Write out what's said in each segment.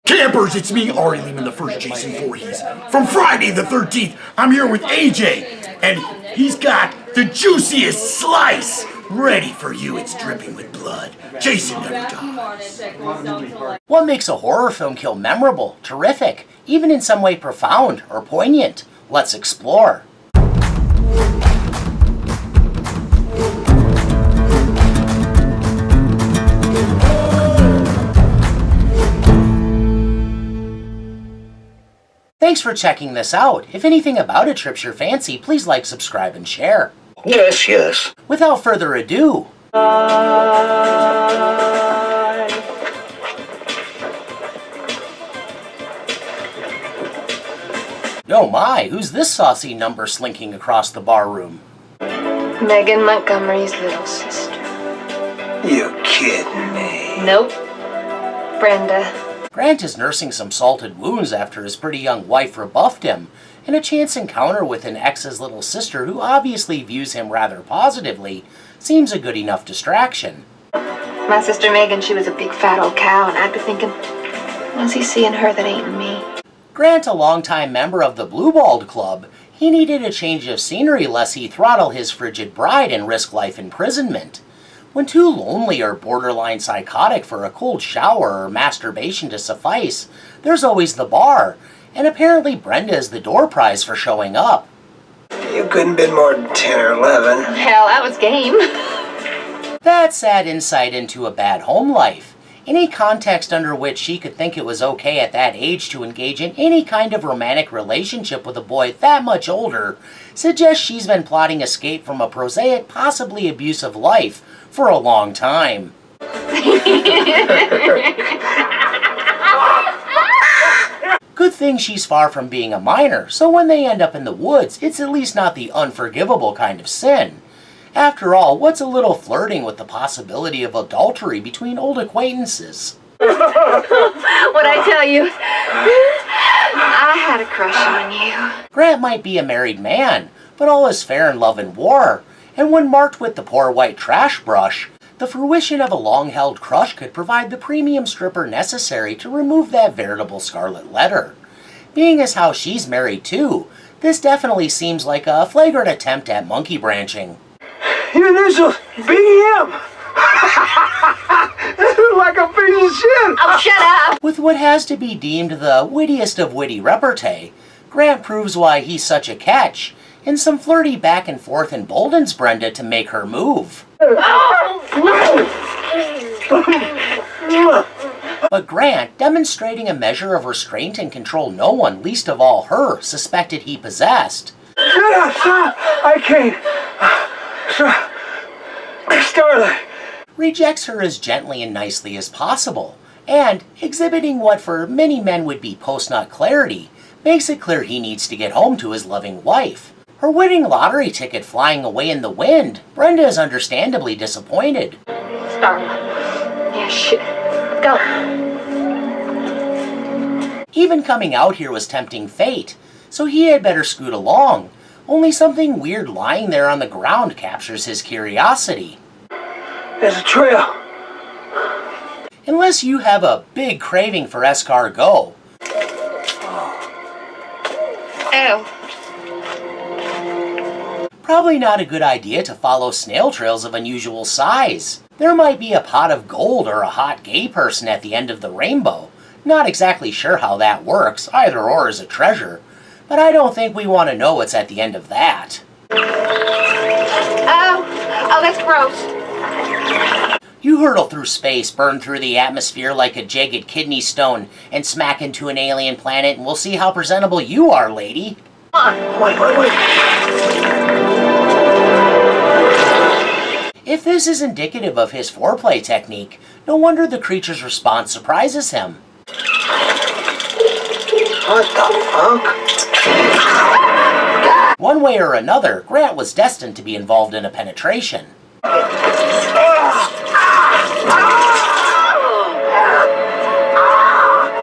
Campers, it's me, Ari Lehman, the first Jason Voorhees. From Friday the 13th, I'm here with AJ, and he's got the juiciest slice ready for you. It's dripping with blood. Jason never dies. What makes a horror film kill memorable, terrific, even in some way profound or poignant? Let's explore. Thanks for checking this out. If anything about it trips your fancy, please like, subscribe, and share. Yes, yes. Without further ado... Oh my, who's this saucy number slinking across the barroom? Megan Montgomery's little sister. You kidding me? Nope. Brenda. Grant is nursing some salted wounds after his pretty young wife rebuffed him, and a chance encounter with an ex's little sister who obviously views him rather positively seems a good enough distraction. My sister Megan, she was a big fat old cow, and I'd be thinking, what's he seeing her that ain't me? Grant, a longtime member of the Blueballed Club, he needed a change of scenery lest he throttle his frigid bride and risk life imprisonment. When too lonely or borderline psychotic for a cold shower or masturbation to suffice, there's always the bar, and apparently Brenda is the door prize for showing up. You couldn't been more than 10 or 11. Hell, I was game. That sad insight into a bad home life. Any context under which she could think it was okay at that age to engage in any kind of romantic relationship with a boy that much older suggests she's been plotting escape from a prosaic, possibly abusive life for a long time. Good thing she's far from being a minor, so when they end up in the woods, it's at least not the unforgivable kind of sin. After all, what's a little flirting with the possibility of adultery between old acquaintances? What'd I tell you? I had a crush on you. Grant might be a married man, but all is fair in love and war, and when marked with the poor white trash brush, the fruition of a long-held crush could provide the premium stripper necessary to remove that veritable scarlet letter. Being as how she's married too, this definitely seems like a flagrant attempt at monkey branching. Your initials, BM! Like a piece of shit! Oh, shut up! With what has to be deemed the wittiest of witty repartee, Grant proves why he's such a catch, and some flirty back and forth emboldens Brenda to make her move. But Grant, demonstrating a measure of restraint and control no one, least of all her, suspected he possessed. I can't. Starlight. Rejects her as gently and nicely as possible, and, exhibiting what for many men would be post-nut clarity, makes it clear he needs to get home to his loving wife. Her wedding lottery ticket flying away in the wind, Brenda is understandably disappointed. Starlight. Yeah, shit. Go. Even coming out here was tempting fate, so he had better scoot along. Only something weird lying there on the ground captures his curiosity. There's a trail. Unless you have a big craving for escargot. Ew. Probably not a good idea to follow snail trails of unusual size. There might be a pot of gold or a hot gay person at the end of the rainbow. Not exactly sure how that works, either or is a treasure. But I don't think we want to know what's at the end of that. Oh, that's gross. You hurtle through space, burn through the atmosphere like a jagged kidney stone, and smack into an alien planet, and we'll see how presentable you are, lady. Come on. Wait. If this is indicative of his foreplay technique, no wonder the creature's response surprises him. What the fuck? One way or another, Grant was destined to be involved in a penetration.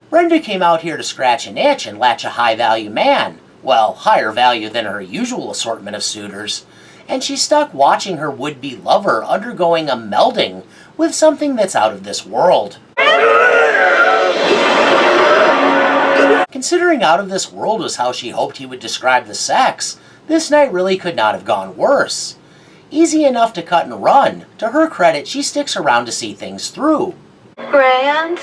Brenda came out here to scratch an itch and latch a high-value man. Well, higher value than her usual assortment of suitors. And she's stuck watching her would-be lover undergoing a melding with something that's out of this world. Considering out of this world was how she hoped he would describe the sex, this night really could not have gone worse. Easy enough to cut and run. To her credit, she sticks around to see things through. Grant?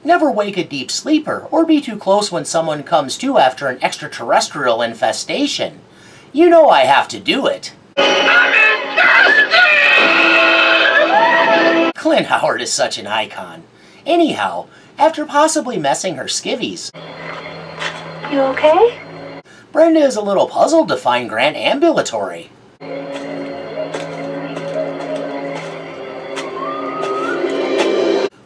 Never wake a deep sleeper or be too close when someone comes to after an extraterrestrial infestation. You know I have to do it. Clint Howard is such an icon. Anyhow, after possibly messing her skivvies, You okay? Brenda is a little puzzled to find Grant ambulatory.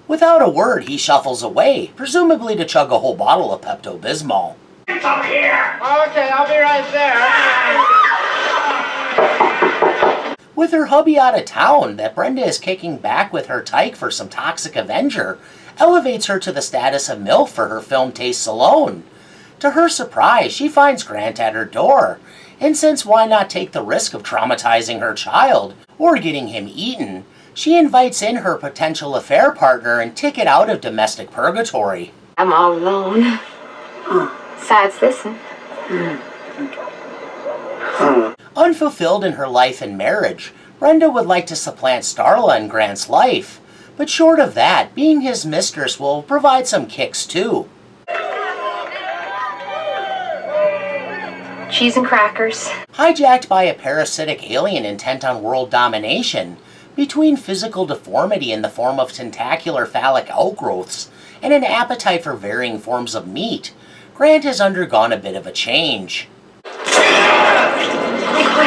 Without a word, he shuffles away, presumably to chug a whole bottle of Pepto-Bismol. It's up here! Okay, I'll be right there. With her hubby out of town, that Brenda is kicking back with her tyke for some toxic Avenger elevates her to the status of MILF for her film tastes alone. To her surprise, she finds Grant at her door, and since why not take the risk of traumatizing her child, or getting him eaten, she invites in her potential affair partner and ticket out of domestic purgatory. I'm all alone. Besides this one. Unfulfilled in her life and marriage, Brenda would like to supplant Starla in Grant's life, but short of that, being his mistress will provide some kicks too. Cheese and crackers. Hijacked by a parasitic alien intent on world domination, between physical deformity in the form of tentacular phallic outgrowths and an appetite for varying forms of meat, Grant has undergone a bit of a change.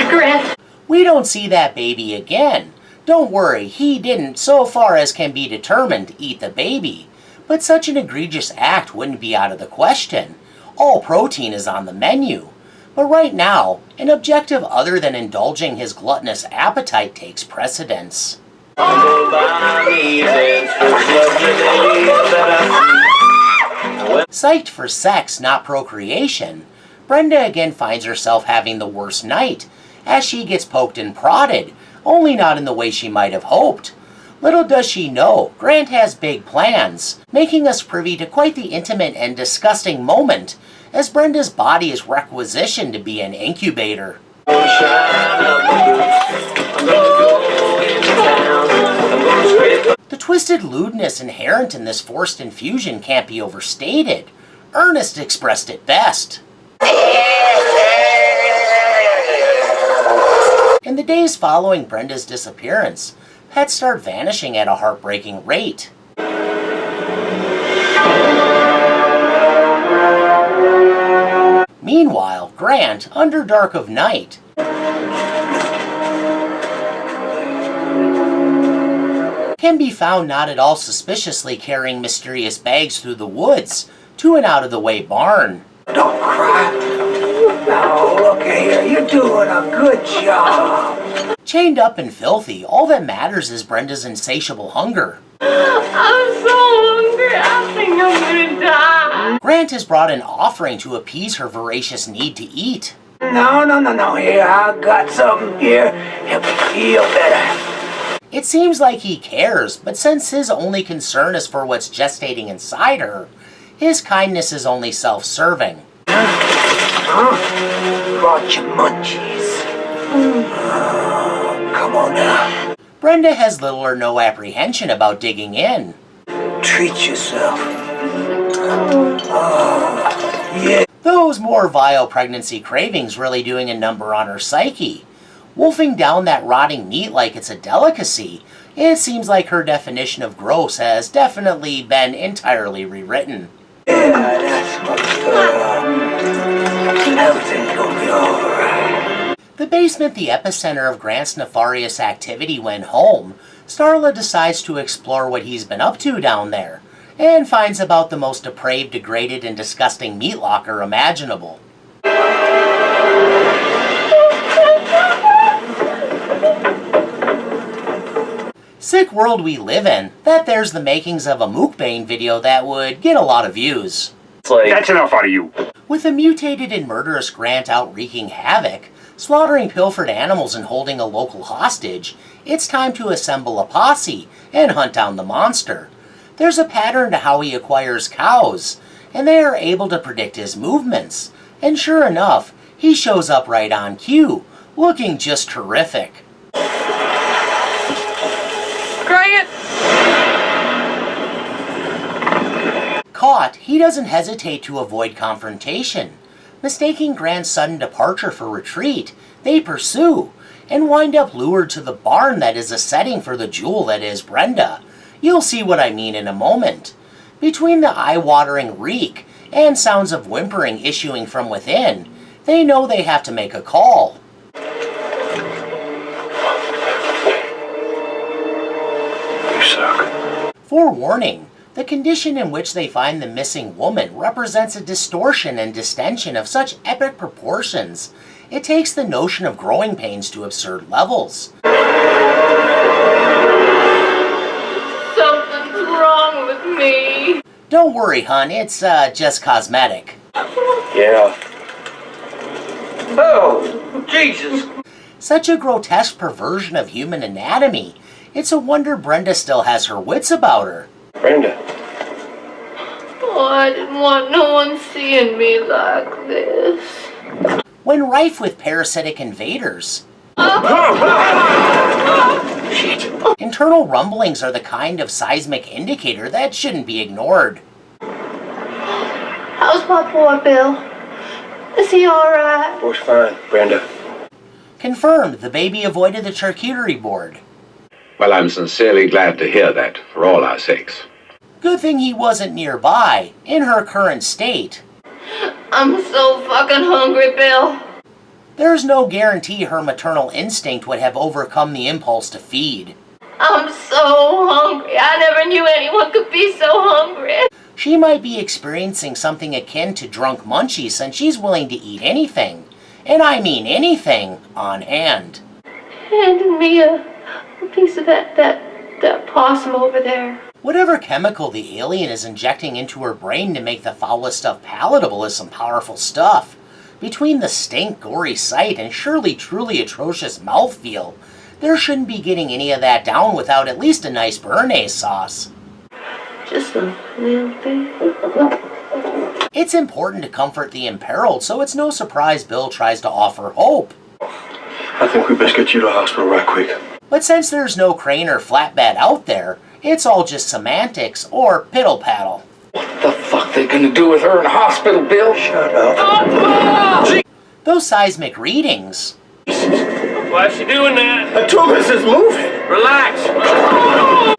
Grant. We don't see that baby again. Don't worry, he didn't, so far as can be determined, eat the baby. But such an egregious act wouldn't be out of the question. All protein is on the menu. But right now, an objective other than indulging his gluttonous appetite takes precedence. Psyched for sex, not procreation, Brenda again finds herself having the worst night, as she gets poked and prodded, only not in the way she might have hoped. Little does she know, Grant has big plans, making us privy to quite the intimate and disgusting moment, as Brenda's body is requisitioned to be an incubator. The twisted lewdness inherent in this forced infusion can't be overstated. Ernest expressed it best. In the days following Brenda's disappearance, pets start vanishing at a heartbreaking rate. Meanwhile, Grant, under dark of night, can be found not at all suspiciously carrying mysterious bags through the woods to an out-of-the-way barn. Don't cry. Now, look here, you're doing a good job. Chained up and filthy, all that matters is Brenda's insatiable hunger. I'm so hungry. I think I'm gonna die. Grant has brought an offering to appease her voracious need to eat. No. Here, I got something here. Help me feel better. It seems like he cares, but since his only concern is for what's gestating inside her, his kindness is only self-serving. Brought you munchies. Come on now. Brenda has little or no apprehension about digging in. Treat yourself. Yeah. Those more vile pregnancy cravings really doing a number on her psyche. Wolfing down that rotting meat like it's a delicacy, it seems like her definition of gross has definitely been entirely rewritten. Yeah, that's my girl. Everything's gonna be alright. The basement, the epicenter of Grant's nefarious activity when home, Starla decides to explore what he's been up to down there, and finds about the most depraved, degraded, and disgusting meat locker imaginable. Sick world we live in, that there's the makings of a mukbang video that would get a lot of views. That's enough out of you. With a mutated and murderous Grant out wreaking havoc, slaughtering pilfered animals and holding a local hostage, it's time to assemble a posse and hunt down the monster. There's a pattern to how he acquires cows, and they are able to predict his movements. And sure enough, he shows up right on cue, looking just terrific. Grant! Caught, he doesn't hesitate to avoid confrontation. Mistaking Grant's sudden departure for retreat, they pursue, and wind up lured to the barn that is a setting for the jewel that is Brenda. You'll see what I mean in a moment. Between the eye-watering reek and sounds of whimpering issuing from within, they know they have to make a call. You suck. Forewarning, the condition in which they find the missing woman represents a distortion and distension of such epic proportions. It takes the notion of growing pains to absurd levels. Something's wrong with me. Don't worry, hun, it's just cosmetic. Yeah. Oh, Jesus. Such a grotesque perversion of human anatomy. It's a wonder Brenda still has her wits about her. Brenda. Oh, I didn't want no one seeing me like this. When rife with parasitic invaders, internal rumblings are the kind of seismic indicator that shouldn't be ignored. How's my boy, Bill? Is he alright? Boy's fine, Brenda. Confirmed, the baby avoided the charcuterie board. Well, I'm sincerely glad to hear that, for all our sakes. Good thing he wasn't nearby, in her current state. I'm so fucking hungry, Bill. There's no guarantee her maternal instinct would have overcome the impulse to feed. I'm so hungry. I never knew anyone could be so hungry. She might be experiencing something akin to drunk munchies since she's willing to eat anything, and I mean anything, on hand. Hand me a piece of that possum over there. Whatever chemical the alien is injecting into her brain to make the foulest stuff palatable is some powerful stuff. Between the stink, gory sight, and surely truly atrocious mouthfeel, there shouldn't be getting any of that down without at least a nice béarnaise sauce. Just a little bit. It's important to comfort the imperiled, so it's no surprise Bill tries to offer hope. I think we best get you to the hospital right quick. But since there's no crane or flatbed out there, it's all just semantics or piddle-paddle. What the fuck they gonna do with her in the hospital, Bill? Shut up. Those seismic readings. Why is she doing that? The tubus is moving. Relax.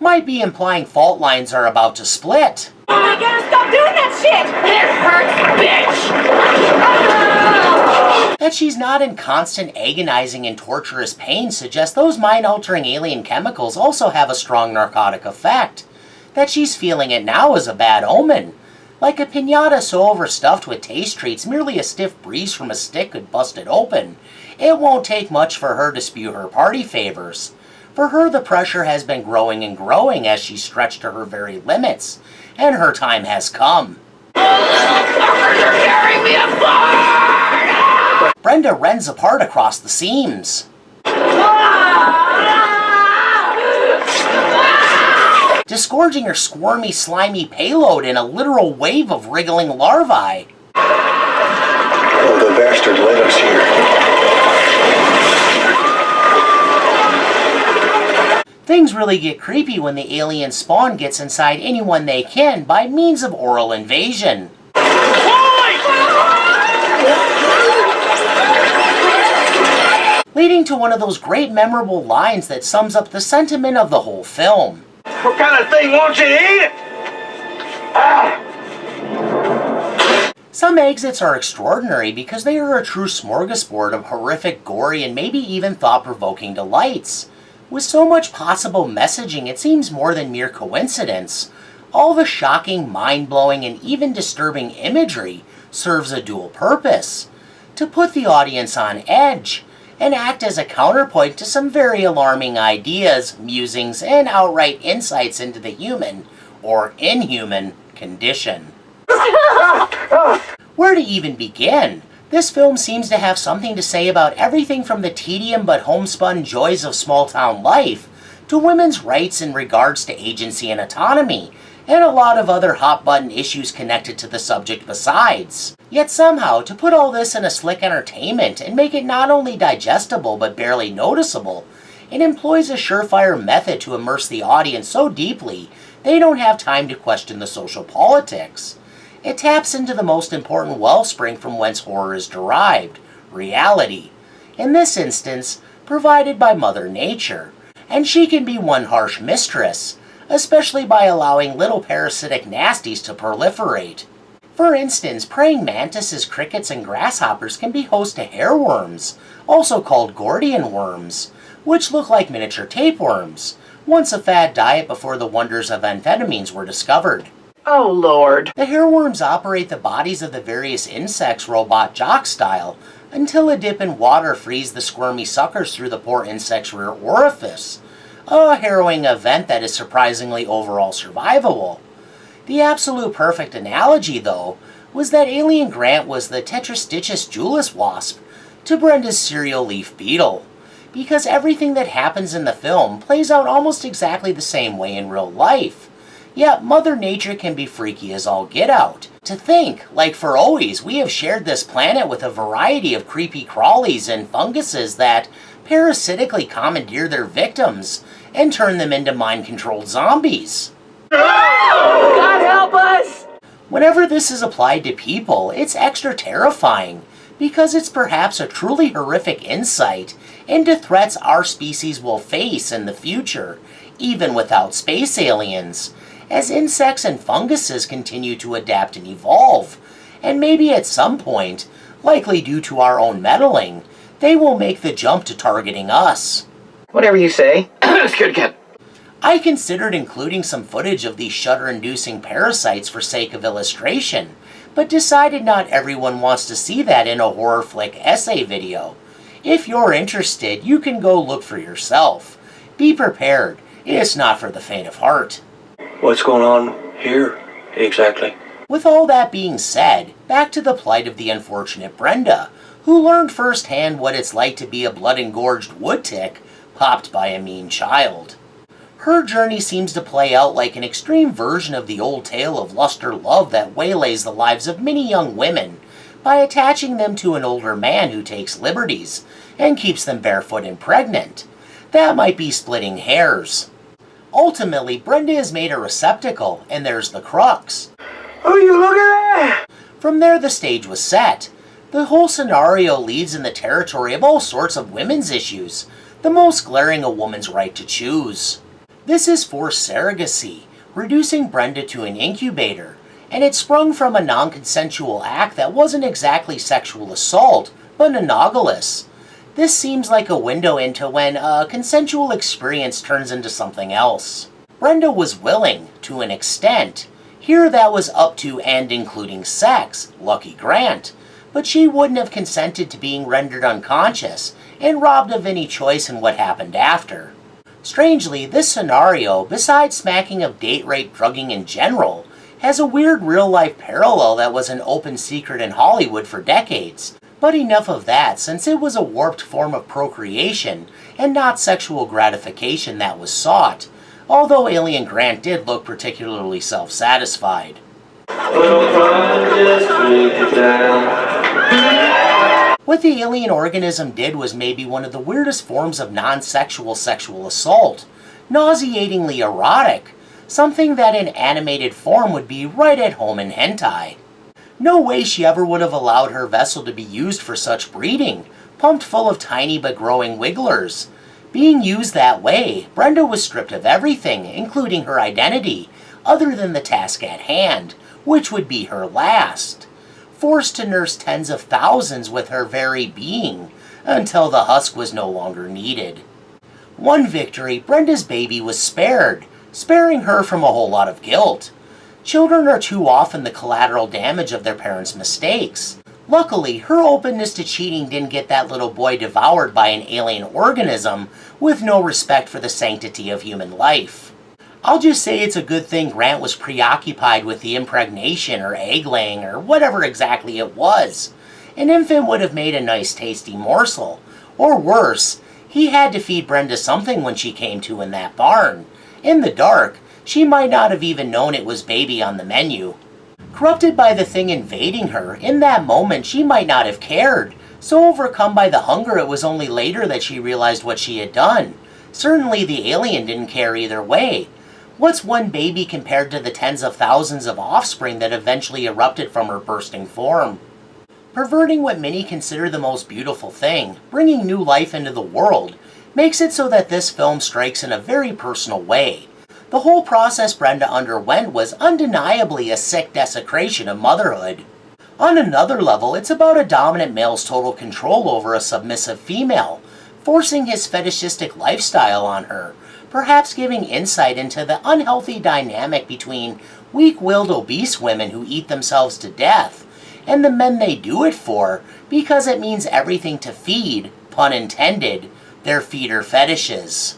Might be implying fault lines are about to split. I gotta stop doing that shit! It hurts, bitch! That she's not in constant agonizing and torturous pain suggests those mind-altering alien chemicals also have a strong narcotic effect. That she's feeling it now is a bad omen. Like a piñata so overstuffed with taste treats, merely a stiff breeze from a stick could bust it open. It won't take much for her to spew her party favors. For her, the pressure has been growing and growing as she's stretched to her very limits, and her time has come. You're tearing me apart! Brenda rends apart across the seams. Disgorging her squirmy, slimy payload in a literal wave of wriggling larvae. Oh, the bastard led us here. Things really get creepy when the alien spawn gets inside anyone they can by means of oral invasion. Leading to one of those great memorable lines that sums up the sentiment of the whole film. What kind of thing won't you eat it? Some exits are extraordinary because they are a true smorgasbord of horrific, gory, and maybe even thought-provoking delights. With so much possible messaging, it seems more than mere coincidence. All the shocking, mind-blowing, and even disturbing imagery serves a dual purpose: to put the audience on edge, and act as a counterpoint to some very alarming ideas, musings, and outright insights into the human, or inhuman, condition. Where to even begin? This film seems to have something to say about everything from the tedium but homespun joys of small-town life to women's rights in regards to agency and autonomy, and a lot of other hot-button issues connected to the subject besides. Yet somehow, to put all this in a slick entertainment and make it not only digestible but barely noticeable, it employs a surefire method to immerse the audience so deeply they don't have time to question the social politics. It taps into the most important wellspring from whence horror is derived, reality. In this instance, provided by Mother Nature. And she can be one harsh mistress, especially by allowing little parasitic nasties to proliferate. For instance, praying mantises, crickets, and grasshoppers can be host to hairworms, also called Gordian worms, which look like miniature tapeworms, once a fad diet before the wonders of amphetamines were discovered. Oh, Lord. The hairworms operate the bodies of the various insects robot jock style, until a dip in water frees the squirmy suckers through the poor insect's rear orifice. A harrowing event that is surprisingly overall survivable. The absolute perfect analogy, though, was that Alien Grant was the Tetrastitchus Julius wasp to Brenda's cereal leaf beetle, because everything that happens in the film plays out almost exactly the same way in real life. Yet Mother Nature can be freaky as all get out. To think, like for always, we have shared this planet with a variety of creepy crawlies and funguses that parasitically commandeer their victims and turn them into mind-controlled zombies. God help us! Whenever this is applied to people, it's extra terrifying, because it's perhaps a truly horrific insight into threats our species will face in the future, even without space aliens, as insects and funguses continue to adapt and evolve, and maybe at some point, likely due to our own meddling, they will make the jump to targeting us. Whatever you say. Scared cat. I considered including some footage of these shudder-inducing parasites for sake of illustration, but decided not everyone wants to see that in a horror flick essay video. If you're interested, you can go look for yourself. Be prepared, it's not for the faint of heart. What's going on here, exactly? With all that being said, back to the plight of the unfortunate Brenda, who learned firsthand what it's like to be a blood-engorged wood tick popped by a mean child. Her journey seems to play out like an extreme version of the old tale of lust or love that waylays the lives of many young women by attaching them to an older man who takes liberties and keeps them barefoot and pregnant. That might be splitting hairs. Ultimately, Brenda is made a receptacle, and there's the crux. Oh, you look at that! From there, the stage was set. The whole scenario leads in the territory of all sorts of women's issues, the most glaring a woman's right to choose. This is forced surrogacy, reducing Brenda to an incubator, and it sprung from a non-consensual act that wasn't exactly sexual assault, but analogous. This seems like a window into when a consensual experience turns into something else. Brenda was willing, to an extent. Here that was up to and including sex, lucky Grant, but she wouldn't have consented to being rendered unconscious and robbed of any choice in what happened after. Strangely, this scenario, besides smacking of date rape drugging in general, has a weird real-life parallel that was an open secret in Hollywood for decades. But enough of that, since it was a warped form of procreation and not sexual gratification that was sought, although Alien Grant did look particularly self-satisfied. What the alien organism did was maybe one of the weirdest forms of non-sexual sexual assault, nauseatingly erotic, something that in animated form would be right at home in hentai. No way she ever would have allowed her vessel to be used for such breeding, pumped full of tiny but growing wigglers. Being used that way, Brenda was stripped of everything, including her identity, other than the task at hand, which would be her last. Forced to nurse tens of thousands with her very being, until the husk was no longer needed. One victory, Brenda's baby was spared, sparing her from a whole lot of guilt. Children are too often the collateral damage of their parents' mistakes. Luckily, her openness to cheating didn't get that little boy devoured by an alien organism with no respect for the sanctity of human life. I'll just say it's a good thing Grant was preoccupied with the impregnation or egg-laying or whatever exactly it was. An infant would have made a nice tasty morsel. Or worse, He had to feed Brenda something when she came to in that barn. In the dark, she might not have even known it was baby on the menu. Corrupted by the thing invading her, in that moment she might not have cared. So overcome by the hunger, it was only later that she realized what she had done. Certainly the alien didn't care either way. What's one baby compared to the tens of thousands of offspring that eventually erupted from her bursting form? Perverting what many consider the most beautiful thing, bringing new life into the world, makes it so that this film strikes in a very personal way. The whole process Brenda underwent was undeniably a sick desecration of motherhood. On another level, it's about a dominant male's total control over a submissive female, forcing his fetishistic lifestyle on her, perhaps giving insight into the unhealthy dynamic between weak-willed obese women who eat themselves to death, and the men they do it for, because it means everything to feed, pun intended, their feeder fetishes.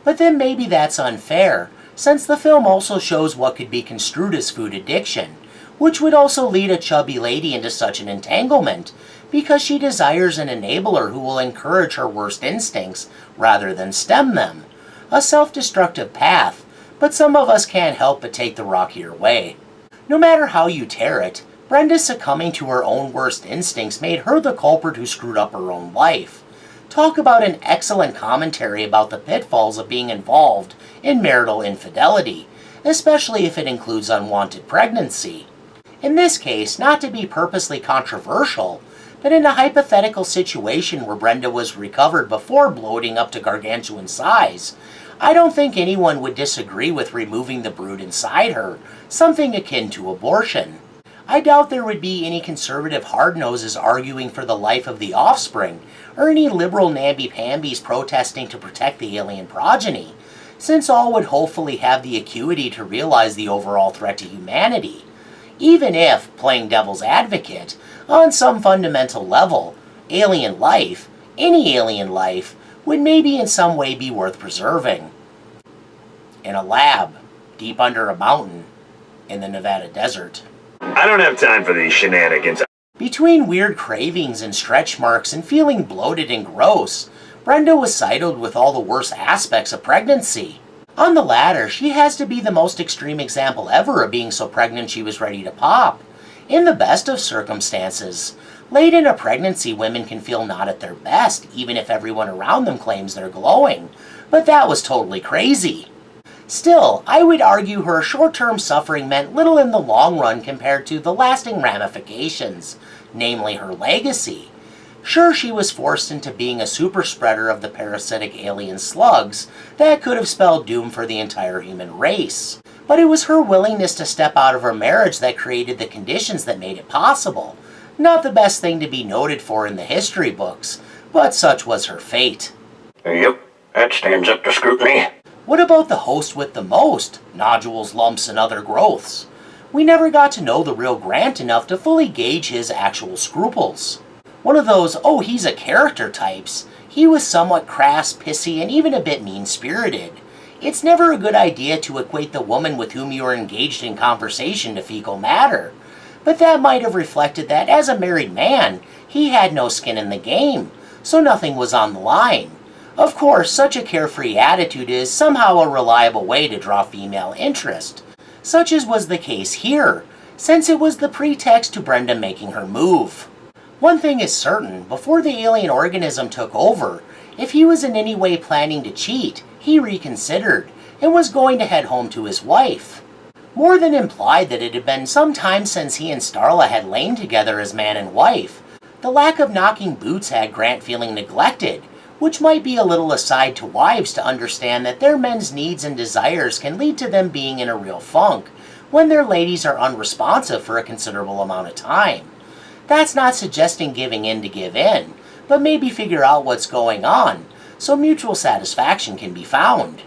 But then maybe that's unfair, since the film also shows what could be construed as food addiction, which would also lead a chubby lady into such an entanglement, because she desires an enabler who will encourage her worst instincts rather than stem them. A self-destructive path, but some of us can't help but take the rockier way. No matter how you tear it, Brenda succumbing to her own worst instincts made her the culprit who screwed up her own life. Talk about an excellent commentary about the pitfalls of being involved in marital infidelity, especially if it includes unwanted pregnancy. In this case, not to be purposely controversial, but in a hypothetical situation where Brenda was recovered before bloating up to gargantuan size, I don't think anyone would disagree with removing the brood inside her, something akin to abortion. I doubt there would be any conservative hard-noses arguing for the life of the offspring, or any liberal namby-pambies protesting to protect the alien progeny, since all would hopefully have the acuity to realize the overall threat to humanity. Even if, playing devil's advocate, on some fundamental level, alien life, any alien life, would maybe in some way be worth preserving. In a lab, deep under a mountain, in the Nevada desert. I don't have time for these shenanigans. Between weird cravings and stretch marks and feeling bloated and gross, Brenda was sidled with all the worst aspects of pregnancy. On the latter, she has to be the most extreme example ever of being so pregnant she was ready to pop. In the best of circumstances, late in a pregnancy, women can feel not at their best, even if everyone around them claims they're glowing. But that was totally crazy. Still, I would argue her short-term suffering meant little in the long run compared to the lasting ramifications, namely her legacy. Sure, she was forced into being a super spreader of the parasitic alien slugs that could have spelled doom for the entire human race. But it was her willingness to step out of her marriage that created the conditions that made it possible. Not the best thing to be noted for in the history books, but such was her fate. Yep, that stands up to scrutiny. What about the host with the most? Nodules, lumps, and other growths. We never got to know the real Grant enough to fully gauge his actual scruples. One of those, oh, he's a character types. He was somewhat crass, pissy, and even a bit mean-spirited. It's never a good idea to equate the woman with whom you are engaged in conversation to fecal matter. But that might have reflected that, as a married man, he had no skin in the game, so nothing was on the line. Of course, such a carefree attitude is somehow a reliable way to draw female interest, such as was the case here, since it was the pretext to Brenda making her move. One thing is certain, before the alien organism took over, if he was in any way planning to cheat, he reconsidered, and was going to head home to his wife. More than implied that it had been some time since he and Starla had lain together as man and wife. The lack of knocking boots had Grant feeling neglected, which might be a little aside to wives to understand that their men's needs and desires can lead to them being in a real funk when their ladies are unresponsive for a considerable amount of time. That's not suggesting giving in to give in, but maybe figure out what's going on, so mutual satisfaction can be found.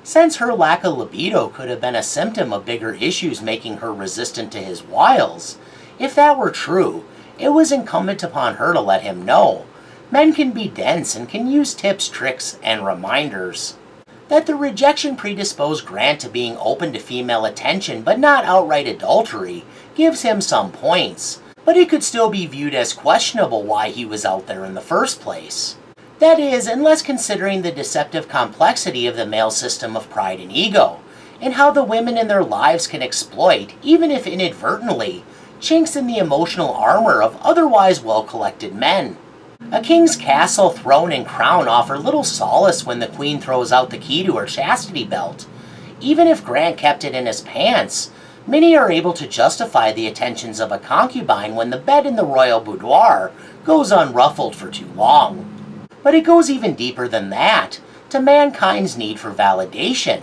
Since her lack of libido could have been a symptom of bigger issues making her resistant to his wiles, if that were true, it was incumbent upon her to let him know. Men can be dense and can use tips, tricks, and reminders. That the rejection predisposed Grant to being open to female attention but not outright adultery gives him some points, but it could still be viewed as questionable why he was out there in the first place. That is, unless considering the deceptive complexity of the male system of pride and ego, and how the women in their lives can exploit, even if inadvertently, chinks in the emotional armor of otherwise well-collected men. A king's castle, throne, and crown offer little solace when the queen throws out the key to her chastity belt. Even if Grant kept it in his pants, many are able to justify the attentions of a concubine when the bed in the royal boudoir goes unruffled for too long. But it goes even deeper than that, to mankind's need for validation.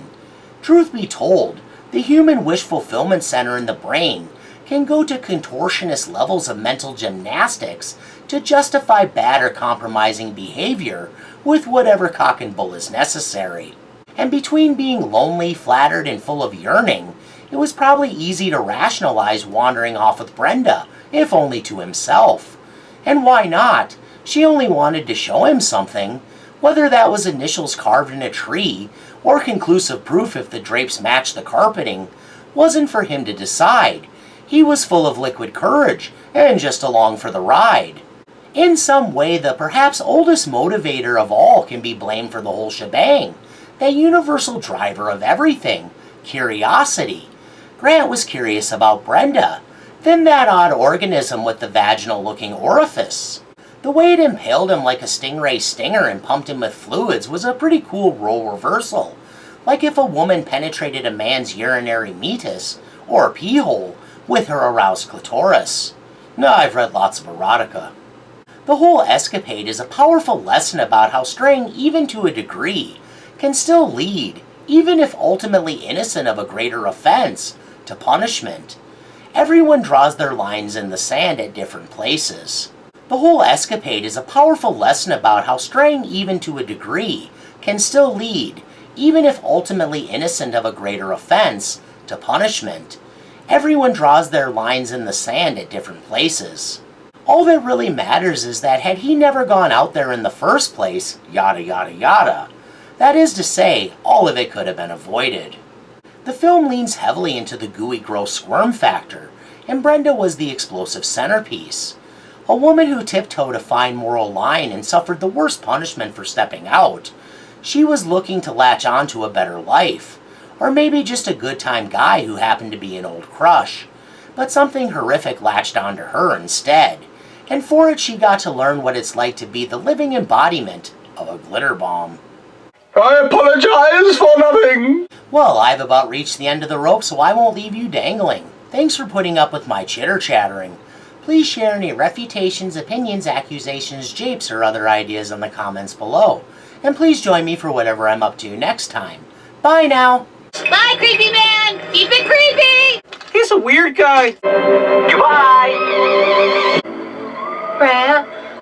Truth be told, the human wish fulfillment center in the brain can go to contortionist levels of mental gymnastics to justify bad or compromising behavior with whatever cock and bull is necessary. And between being lonely, flattered, and full of yearning, it was probably easy to rationalize wandering off with Brenda, if only to himself. And why not? She only wanted to show him something, whether that was initials carved in a tree, or conclusive proof if the drapes matched the carpeting, wasn't for him to decide. He was full of liquid courage, and just along for the ride. In some way, the perhaps oldest motivator of all can be blamed for the whole shebang, that universal driver of everything, curiosity. Grant was curious about Brenda, then that odd organism with the vaginal-looking orifice. The way it impaled him like a stingray stinger and pumped him with fluids was a pretty cool role reversal, like if a woman penetrated a man's urinary meatus, or pee-hole, with her aroused clitoris. No, I've read lots of erotica. The whole escapade is a powerful lesson about how straying, even to a degree, can still lead, even if ultimately innocent of a greater offense, to punishment. Everyone draws their lines in the sand at different places. The whole escapade is a powerful lesson about how straying, even to a degree, can still lead, even if ultimately innocent of a greater offense, to punishment. Everyone draws their lines in the sand at different places. All that really matters is that had he never gone out there in the first place, yada yada yada. That is to say, all of it could have been avoided. The film leans heavily into the gooey gross squirm factor, and Brenda was the explosive centerpiece. A woman who tiptoed a fine moral line and suffered the worst punishment for stepping out. She was looking to latch on to a better life. Or maybe just a good time guy who happened to be an old crush. But something horrific latched onto her instead. And for it she got to learn what it's like to be the living embodiment of a glitter bomb. I apologize for nothing. Well, I've about reached the end of the rope, so I won't leave you dangling. Thanks for putting up with my chitter-chattering. Please share any refutations, opinions, accusations, japes, or other ideas in the comments below. And please join me for whatever I'm up to next time. Bye now! Bye, creepy man! Keep it creepy! He's a weird guy. Goodbye.